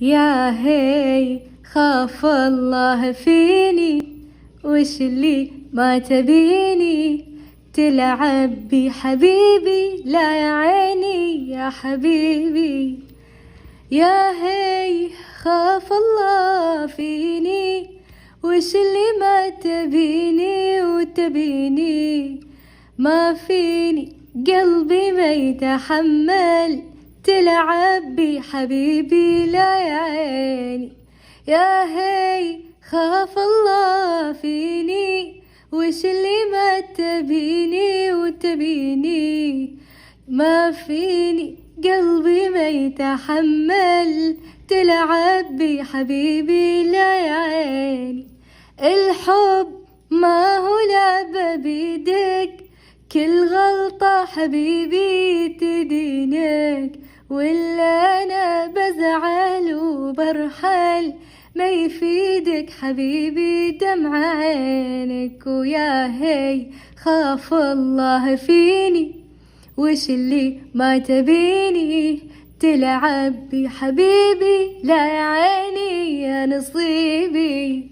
يا هي خاف الله فيني، وش اللي ما تبيني تلعب بي حبيبي، لا يا عيني يا حبيبي. يا هي خاف الله فيني، وش اللي ما تبيني وتبيني، ما فيني قلبي ما يتحمل تلعب بي حبيبي، لا يا عيني. يا هي خاف الله فيني، وش اللي ما تبيني وتبيني، ما فيني قلبي ما يتحمل تلعب بي حبيبي، لا يا عيني. الحب ما هو لعبة بيدك، كل غلطة حبيبي تدينك، ولا أنا بزعل وبرحل ما يفيدك حبيبي دمع عينك. ويا هي خاف الله فيني، وش اللي ما تبيني تلعب بي حبيبي، لا يا عيني يا نصيبي.